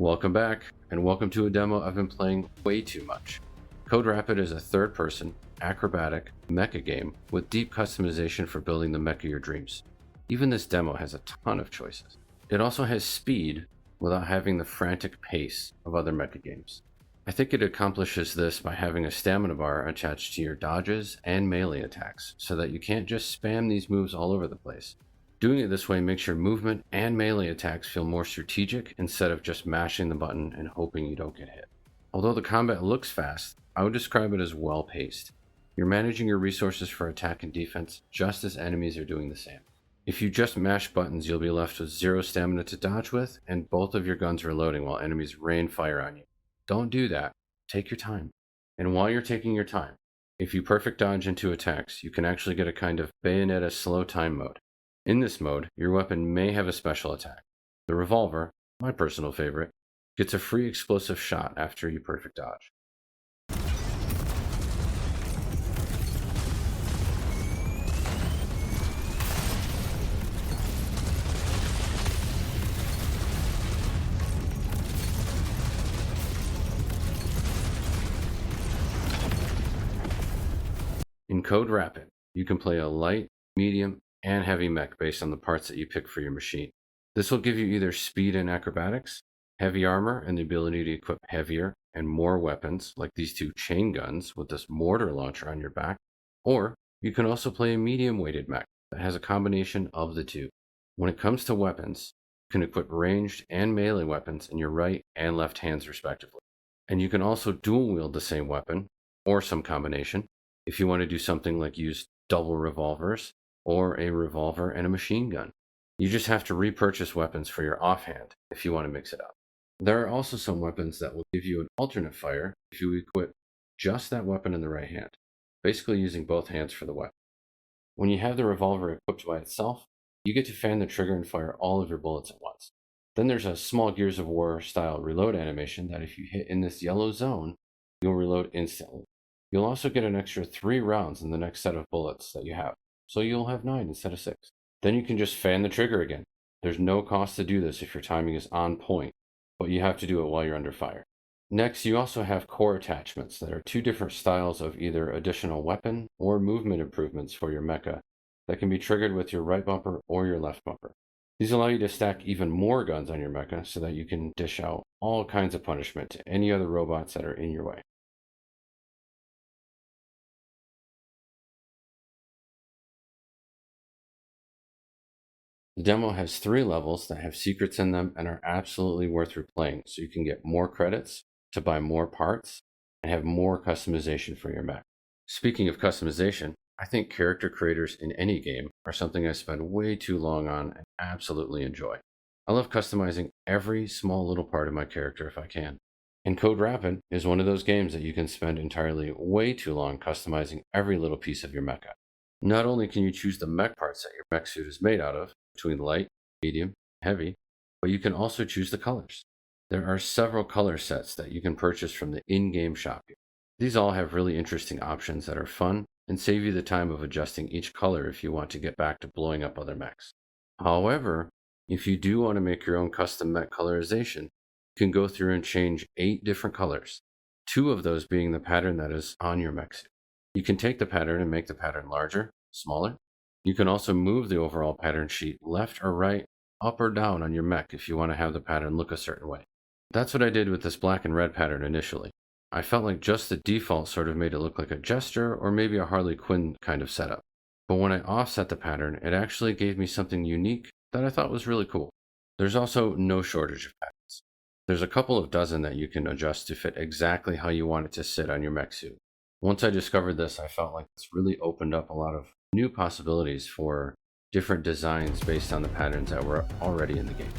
Welcome back, and welcome to a demo I've been playing way too much. Code Rapid is a third-person, acrobatic, mecha game with deep customization for building the mecha of your dreams. Even this demo has a ton of choices. It also has speed without having the frantic pace of other mecha games. I think it accomplishes this by having a stamina bar attached to your dodges and melee attacks, so that you can't just spam these moves all over the place. Doing it this way makes your movement and melee attacks feel more strategic instead of just mashing the button and hoping you don't get hit. Although the combat looks fast, I would describe it as well-paced. You're managing your resources for attack and defense just as enemies are doing the same. If you just mash buttons, you'll be left with 0 stamina to dodge with, and both of your guns are loading while enemies rain fire on you. Don't do that. Take your time. And while you're taking your time, if you perfect dodge into attacks, you can actually get a kind of Bayonetta slow time mode. In this mode, your weapon may have a special attack. The revolver, my personal favorite, gets a free explosive shot after you perfect dodge. In Code Rapid, you can play a light, medium, and heavy mech based on the parts that you pick for your machine. This will give you either speed and acrobatics, heavy armor and the ability to equip heavier and more weapons like these two chain guns with this mortar launcher on your back, or you can also play a medium weighted mech that has a combination of the two. When it comes to weapons, you can equip ranged and melee weapons in your right and left hands respectively. And you can also dual wield the same weapon, or some combination, if you want to do something like use double revolvers, or a revolver and a machine gun. You just have to repurchase weapons for your offhand if you want to mix it up. There are also some weapons that will give you an alternate fire if you equip just that weapon in the right hand, basically using both hands for the weapon. When you have the revolver equipped by itself, you get to fan the trigger and fire all of your bullets at once. Then there's a small Gears of War style reload animation that if you hit in this yellow zone, you'll reload instantly. You'll also get an extra 3 rounds in the next set of bullets that you have, so you'll have 9 instead of 6. Then you can just fan the trigger again. There's no cost to do this if your timing is on point, but you have to do it while you're under fire. Next, you also have core attachments that are 2 different styles of either additional weapon or movement improvements for your mecha that can be triggered with your right bumper or your left bumper. These allow you to stack even more guns on your mecha so that you can dish out all kinds of punishment to any other robots that are in your way. The demo has 3 levels that have secrets in them and are absolutely worth replaying, so you can get more credits to buy more parts and have more customization for your mech. Speaking of customization, I think character creators in any game are something I spend way too long on and absolutely enjoy. I love customizing every small little part of my character if I can. And Code Rapid is one of those games that you can spend entirely way too long customizing every little piece of your mecha. Not only can you choose the mech parts that your mech suit is made out of, between light, medium, heavy, but you can also choose the colors. There are several color sets that you can purchase from the in-game shop here. These all have really interesting options that are fun and save you the time of adjusting each color if you want to get back to blowing up other mechs. However, if you do want to make your own custom mech colorization, you can go through and change 8 different colors, 2 of those being the pattern that is on your mech suit. You can take the pattern and make the pattern larger, smaller. You can also move the overall pattern sheet left or right, up or down on your mech if you want to have the pattern look a certain way. That's what I did with this black and red pattern initially. I felt like just the default sort of made it look like a Jester or maybe a Harley Quinn kind of setup. But when I offset the pattern, it actually gave me something unique that I thought was really cool. There's also no shortage of patterns. There's a couple of dozen that you can adjust to fit exactly how you want it to sit on your mech suit. Once I discovered this, I felt like this really opened up a lot of new possibilities for different designs based on the patterns that were already in the game.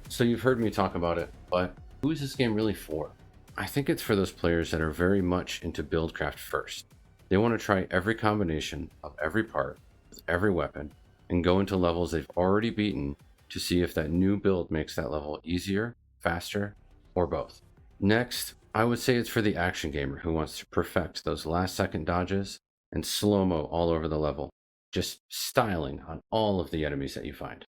So you've heard me talk about it, but who is this game really for? I think it's for those players that are very much into buildcraft first. They want to try every combination of every part with every weapon and go into levels they've already beaten to see if that new build makes that level easier, faster, or both. Next, I would say it's for the action gamer who wants to perfect those last second dodges and slow-mo all over the level, just styling on all of the enemies that you find.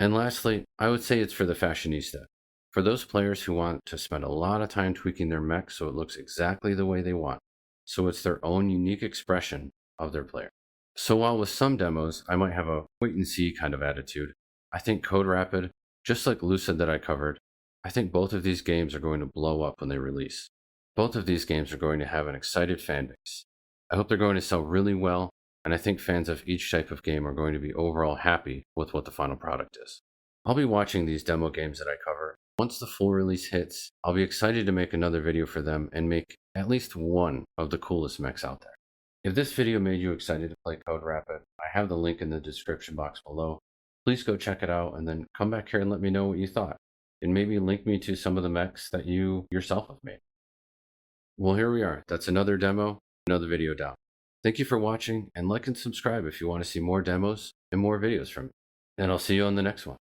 And lastly, I would say it's for the fashionista. For those players who want to spend a lot of time tweaking their mech so it looks exactly the way they want, so it's their own unique expression of their player. So while with some demos, I might have a wait and see kind of attitude, I think Code Rapid, just like Lucid that I covered, I think both of these games are going to blow up when they release. Both of these games are going to have an excited fan base. I hope they're going to sell really well, and I think fans of each type of game are going to be overall happy with what the final product is. I'll be watching these demo games that I cover. Once the full release hits, I'll be excited to make another video for them and make at least one of the coolest mechs out there. If this video made you excited to play Code Rapid, I have the link in the description box below. Please go check it out and then come back here and let me know what you thought. And maybe link me to some of the mechs that you yourself have made. Well, here we are. That's another demo, another video down. Thank you for watching, and like and subscribe if you want to see more demos and more videos from me. And I'll see you on the next one.